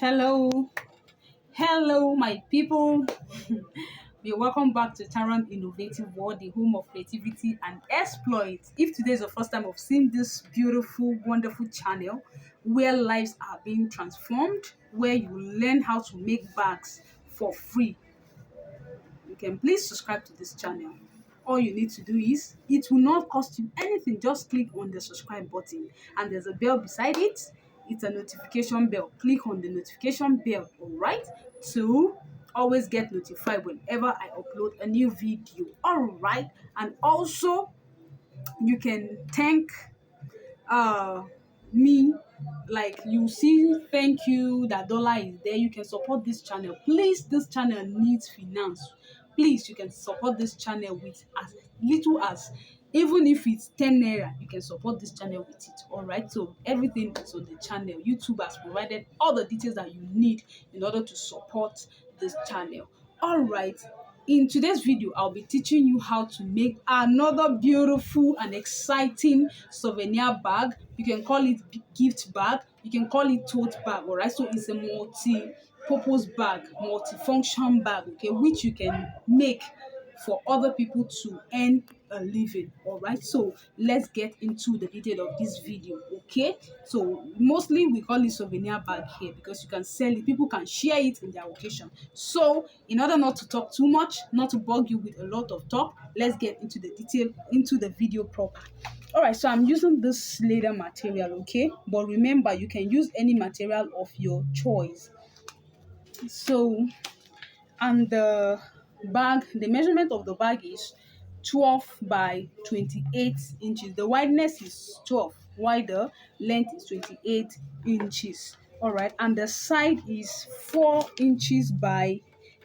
Hello, hello, my people. You're welcome back to Tarron Innovative World, the home of creativity and exploits. If today is the first time of seeing this beautiful, wonderful channel where lives are being transformed, where you learn how to make bags for free, you can please subscribe to this channel. All you need to do is, it will not cost you anything. Just click on the subscribe button and there's a bell beside it. It's a notification bell. Click on the notification bell, all right, to always get notified whenever I upload a new video, all right. And also you can thank uh me, like you see thank you, that dollar is there. You can support this channel. Please, this channel needs finance. Please, you can support this channel with as little as, even if it's 10 naira, you can support this channel with it, all right. So everything is on the channel. YouTube has provided all the details that you need in order to support this channel, all right. In today's video, I'll be teaching you how to make another beautiful and exciting souvenir bag. You can call it gift bag, you can call it tote bag, all right. So it's a multi-purpose bag, multi-function bag, okay, which you can make for other people to earn a living, all right. So let's get into the detail of this video, okay. So mostly we call it souvenir bag here because you can sell it, people can share it in their occasion. So in order not to talk too much, not to bug you with a lot of talk, let's get into the detail, into the video proper. All right, so I'm using this leather material, okay, but remember you can use any material of your choice. So, and the measurement of the bag is 12 by 28 inches. The wideness is 12, while the length is 28 inches, all right. And the side is 4 inches by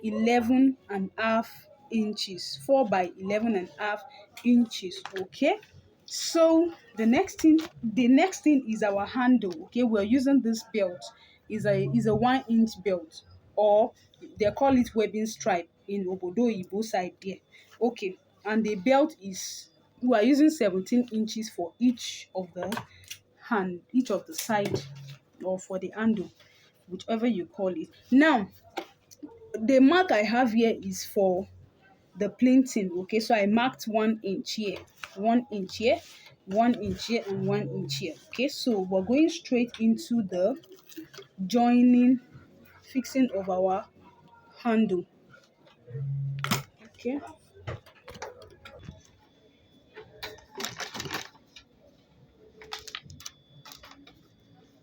11 and a half inches, 4 by 11 and a half inches, okay. So the next thing is our handle, okay. We're using this belt, is a 1 inch belt, or they call it webbing stripe in obodo oyibo side there, okay. And the belt is, we are using 17 inches for each of the each of the side, or for the handle, whichever you call it. Now the mark I have here is for the plating, okay. So I marked 1 inch here, 1 inch here, 1 inch here, and 1 inch here, okay. So we're going straight into the joining, fixing of our handle, okay.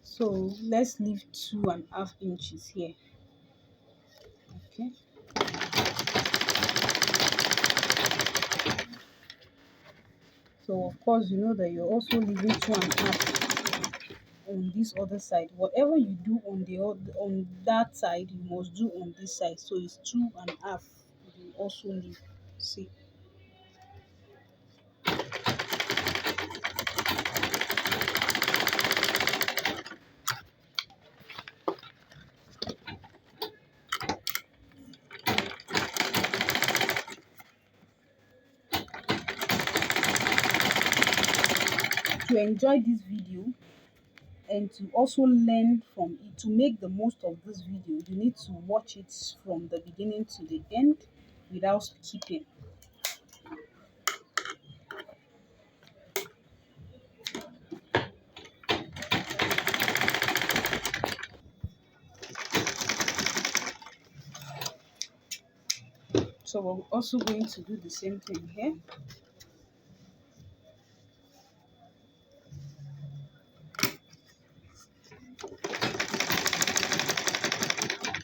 So let's leave 2.5 inches here, okay. So of course you know that you're also leaving 2.5 on this other side. Whatever you do on the other, on that side, you must do on this side. So it's 2.5. You also leave. See. To enjoy this video and to also learn from it, to make the most of this video, you need to watch it from the beginning to the end without skipping. So we're also going to do the same thing here.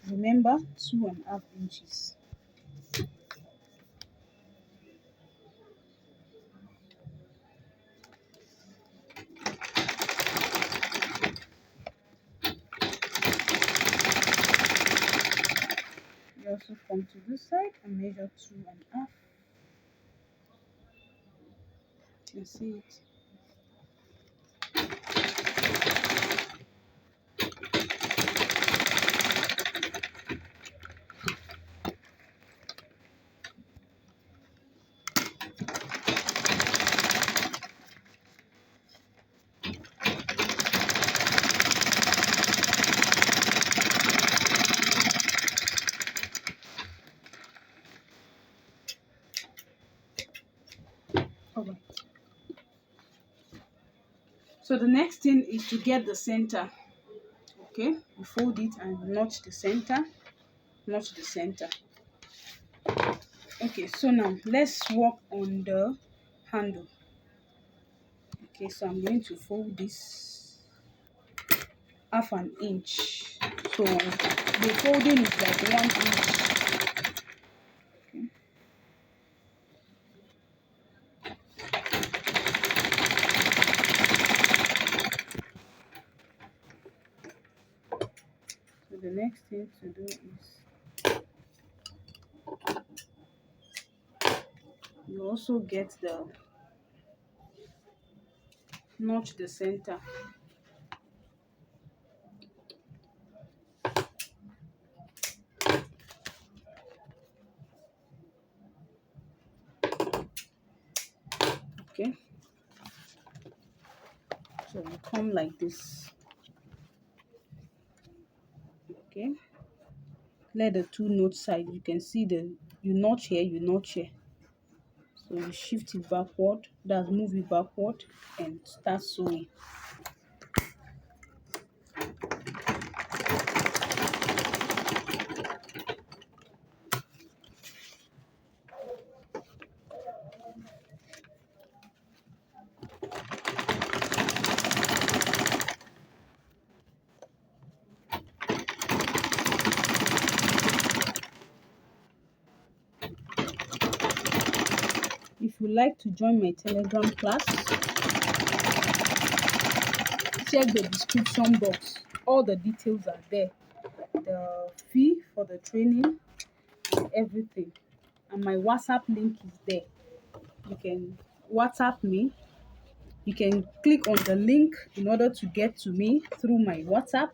Remember, 2.5 inches. You also come to this side and measure 2.5. You see it. So the next thing is to get the center. Okay, you fold it and notch the center. Notch the center. Okay, so now let's work on the handle. Okay, so I'm going to fold this half an inch. So the folding is like 1 inch. Okay. So the next thing to do is you also get the notch the center. Okay, so you come like this. Okay, let the two notch side, you can see the you notch here, you notch here. So you shift it backward, that's move it backward and start sewing. If you like to join my Telegram class, check the description box. All the details are there. The fee for the training and everything. And my WhatsApp link is there. You can WhatsApp me. You can click on the link in order to get to me through my WhatsApp.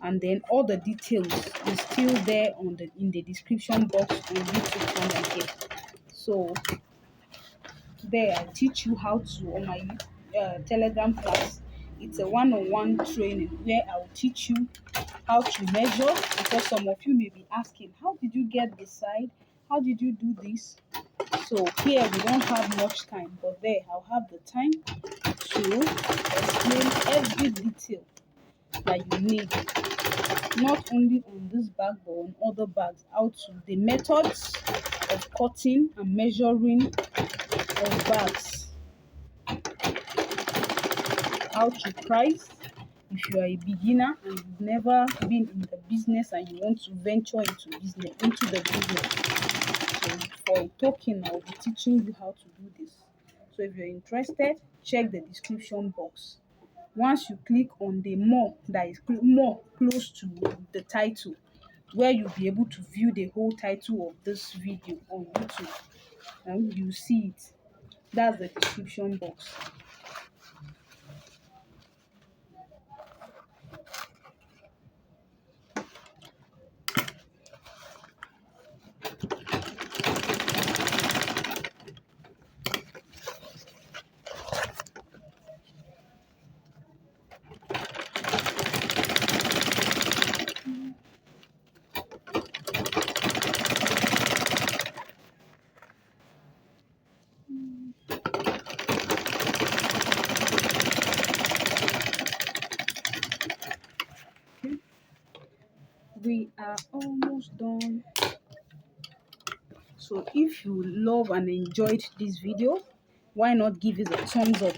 And then all the details is still there in the description box on YouTube channel here. So there I teach you how to, on my Telegram class, it's a one-on-one training where I will teach you how to measure, because some of you may be asking, how did you get this side, how did you do this? So here we don't have much time, but there I'll have the time to explain every detail that you need, not only on this bag but on other bags, how to the methods of cutting and measuring of bags, how to price if you are a beginner and you've never been in the business and you want to venture into the business. So for a token, I'll be teaching you how to do this. So if you're interested, check the description box. Once you click on the more, that is more close to the title, where you'll be able to view the whole title of this video on YouTube, and you see it. That's the description box. We are almost done. So if you love and enjoyed this video, why not give it a thumbs up?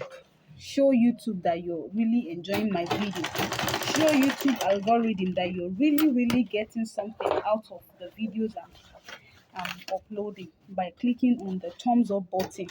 Show YouTube that you're really enjoying my video. Show YouTube algorithm that you're really getting something out of the videos I'm uploading by clicking on the thumbs up button.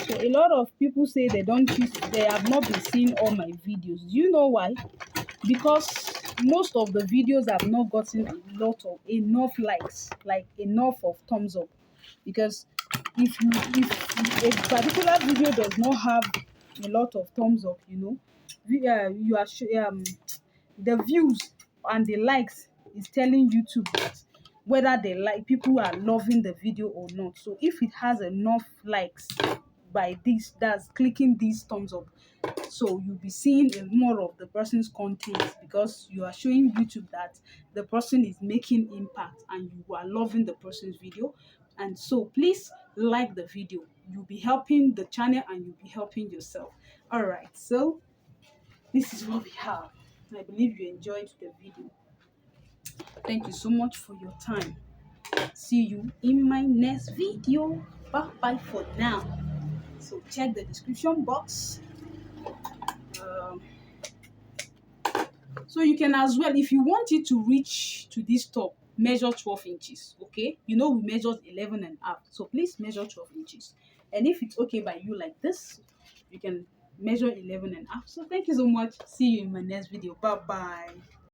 So a lot of people say they have not been seeing all my videos. Do you know why? Because most of the videos have not gotten enough likes, like enough of thumbs up. Because if a particular video does not have a lot of thumbs up, the views and the likes is telling YouTube that whether people are loving the video or not. So if it has enough likes, by this, that's clicking this thumbs up. So you'll be seeing more of the person's content, because you are showing YouTube that the person is making impact and you are loving the person's video. And so please like the video. You'll be helping the channel and you'll be helping yourself. All right, so this is what we have. I believe you enjoyed the video. Thank you so much for your time. See you in my next video. Bye bye for now. So check the description box. Um, so you can as well, if you want it to reach to this top, measure 12 inches. Okay, you know we measured 11 and a half, so please measure 12 inches. And if it's okay by you like this, you can measure 11 and a half. So thank you so much. See you in my next video. Bye bye.